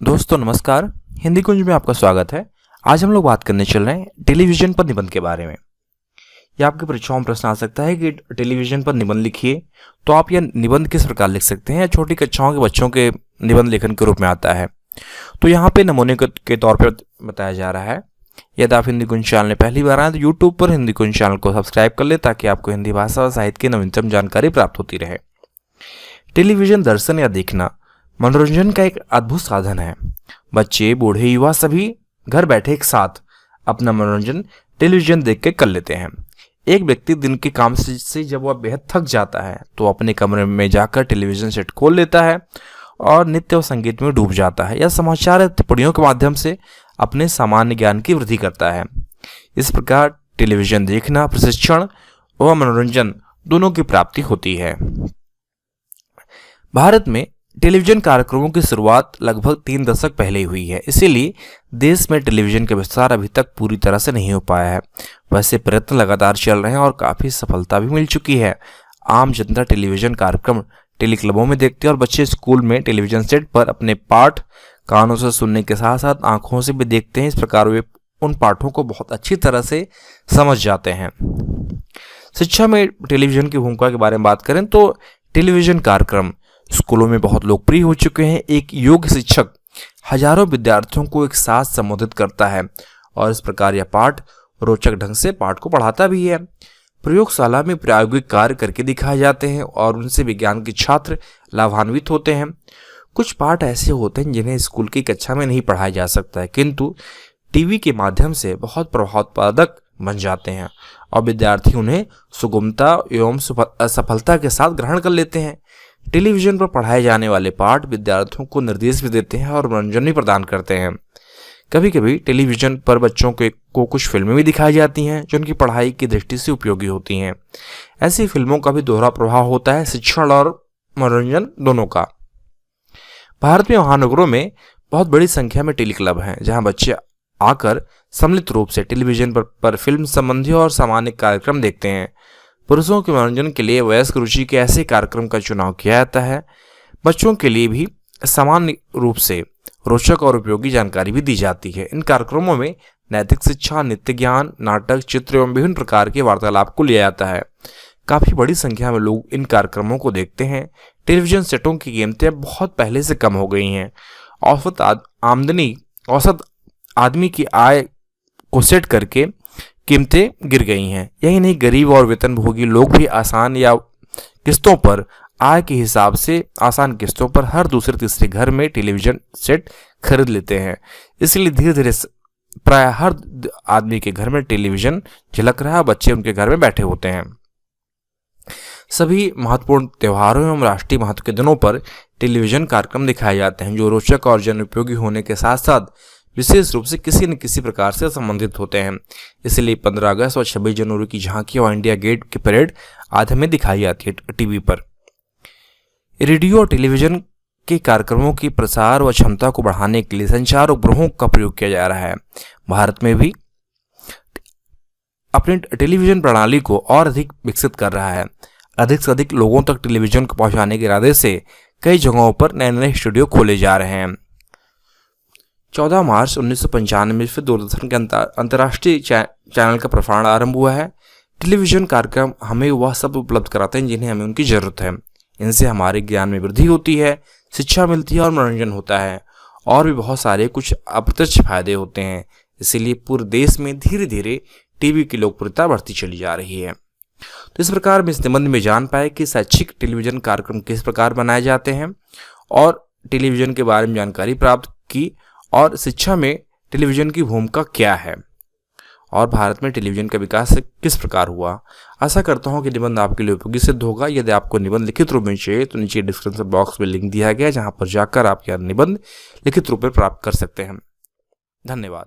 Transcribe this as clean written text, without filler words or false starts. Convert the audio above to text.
दोस्तों नमस्कार, हिंदी कुंज में आपका स्वागत है। आज हम लोग बात करने चल रहे हैं टेलीविजन पर निबंध के बारे में। यह आपके परीक्षाओं में प्रश्न आ सकता है कि टेलीविजन पर निबंध लिखिए, तो आप यह निबंध किस प्रकार लिख सकते हैं या छोटी कक्षाओं के बच्चों के निबंध लेखन के रूप में आता है। तो यहाँ पे नमूने के तौर पर बताया जा रहा है। यदि आप हिंदी कुंज चैनल में पहली बार आए तो यूट्यूब पर हिंदी कुंज चैनल को सब्सक्राइब कर ले, ताकि आपको हिंदी भाषा और साहित्य की नवीनतम जानकारी प्राप्त होती रहे। टेलीविजन दर्शन या देखना मनोरंजन का एक अद्भुत साधन है। बच्चे, बूढ़े, युवा सभी घर बैठे एक साथ अपना मनोरंजन टेलीविजन देख के कर लेते हैं। एक व्यक्ति दिन के काम से जब वह बेहद थक जाता है तो अपने कमरे में जाकर टेलीविजन सेट खोल लेता है और नृत्य और संगीत में डूब जाता है या समाचार टिप्पणियों के माध्यम से अपने सामान्य ज्ञान की वृद्धि करता है। इस प्रकार टेलीविजन देखना प्रशिक्षण व मनोरंजन दोनों की प्राप्ति होती है। भारत में टेलीविजन कार्यक्रमों की शुरुआत लगभग 3 दशक पहले हुई है, इसीलिए देश में टेलीविजन का विस्तार अभी तक पूरी तरह से नहीं हो पाया है। वैसे प्रयत्न लगातार चल रहे हैं और काफ़ी सफलता भी मिल चुकी है। आम जनता टेलीविजन कार्यक्रम टेली क्लबों में देखते हैं और बच्चे स्कूल में टेलीविजन सेट पर अपने पाठ कानों से सुनने के साथ साथ आंखों से भी देखते हैं। इस प्रकार वे उन पाठों को बहुत अच्छी तरह से समझ जाते हैं। शिक्षा में टेलीविजन की भूमिका के बारे में बात करें तो टेलीविजन कार्यक्रम स्कूलों में बहुत लोकप्रिय हो चुके हैं। एक योग्य शिक्षक हजारों विद्यार्थियों को एक साथ संबोधित करता है और इस प्रकार यह पाठ रोचक ढंग से पाठ को पढ़ाता भी है। प्रयोगशाला में प्रायोगिक कार्य करके दिखाए जाते हैं और उनसे विज्ञान के छात्र लाभान्वित होते हैं। कुछ पाठ ऐसे होते हैं जिन्हें स्कूल की कक्षा में नहीं पढ़ाया जा सकता है, किंतु टीवी के माध्यम से बहुत प्रभावोत्पादक बन जाते हैं और विद्यार्थी उन्हें सुगमता एवं सफलता के साथ ग्रहण कर लेते हैं। टेलीविजन पर पढ़ाए जाने वाले पाठ विद्यार्थियों को निर्देश भी देते हैं और मनोरंजन भी प्रदान करते हैं। कभी कभी टेलीविजन पर बच्चों को कुछ फिल्में भी दिखाई जाती हैं जो उनकी पढ़ाई की दृष्टि से उपयोगी होती हैं। ऐसी फिल्मों का भी दोहरा प्रभाव होता है, शिक्षण और मनोरंजन दोनों का। भारत में महानगरों में बहुत बड़ी संख्या में टेली क्लब हैं, जहां बच्चे आकर सम्मिलित रूप से टेलीविजन पर फिल्म संबंधी और सामान्य कार्यक्रम देखते हैं। पुरुषों के मनोरंजन के लिए वयस्क रुचि के ऐसे कार्यक्रम का चुनाव किया जाता है। बच्चों के लिए भी सामान्य रूप से रोचक और उपयोगी जानकारी भी दी जाती है। इन कार्यक्रमों में नैतिक शिक्षा, नित्य ज्ञान, नाटक, चित्र एवं विभिन्न प्रकार के वार्तालाप को लिया जाता है। काफी बड़ी संख्या में लोग इन कार्यक्रमों को देखते हैं। टेलीविजन सेटों की कीमतें बहुत पहले से कम हो गई हैं। औसत आदमी की आय को सेट करके कीमतें गिर गई हैं। यही नहीं, गरीब और वेतनभोगी लोग भी आसान या किस्तों पर आय के हिसाब से आसान किस्तों पर हर दूसरे तीसरे घर में टेलीविजन सेट खरीद लेते हैं। इसलिए धीरे धीरे प्राय हर आदमी के घर में टेलीविजन झलक रहा है। बच्चे उनके घर में बैठे होते हैं। सभी महत्वपूर्ण त्योहारों एवं राष्ट्रीय महत्व के दिनों पर टेलीविजन कार्यक्रम दिखाए जाते हैं, जो रोचक और जन उपयोगी होने के साथ साथ विशेष रूप से किसी न किसी प्रकार से संबंधित होते हैं। इसलिए 15 अगस्त और 26 जनवरी की झांकी और इंडिया गेट की परेड आदि में दिखाई जाती है टीवी पर। रेडियो और टेलीविजन के कार्यक्रमों की प्रसार व क्षमता को बढ़ाने के लिए संचार उपग्रहों का प्रयोग किया जा रहा है। भारत में भी अपनी टेलीविजन प्रणाली को और अधिक विकसित कर रहा है। अधिक से अधिक लोगों तक टेलीविजन को पहुंचाने के इरादे से कई जगहों पर नए नए स्टूडियो खोले जा रहे हैं। 14 मार्च 1995 से दूरदर्शन के अंतर्राष्ट्रीय चैनल का प्रसारण आरंभ हुआ है। टेलीविजन कार्यक्रम हमें वह सब उपलब्ध कराते हैं जिन्हें हमें उनकी जरूरत है। इनसे हमारे ज्ञान में वृद्धि होती है, शिक्षा मिलती है और मनोरंजन होता है, और भी बहुत सारे कुछ अप्रत्यक्ष फायदे होते हैं। इसीलिए पूरे देश में धीरे धीरे टीवी की लोकप्रियता बढ़ती चली जा रही है। तो इस प्रकार हम इस निबंध में जान पाए कि शैक्षिक टेलीविजन कार्यक्रम किस प्रकार बनाए जाते हैं और टेलीविजन के बारे में जानकारी प्राप्त की, और शिक्षा में टेलीविजन की भूमिका क्या है और भारत में टेलीविजन का विकास किस प्रकार हुआ। आशा करता हूं कि निबंध आपके लिए उपयोगी सिद्ध होगा। यदि आपको निबंध लिखित रूप में चाहिए तो नीचे डिस्क्रिप्शन बॉक्स में लिंक दिया गया है, जहां पर जाकर आप यह निबंध लिखित रूप में प्राप्त कर सकते हैं। धन्यवाद।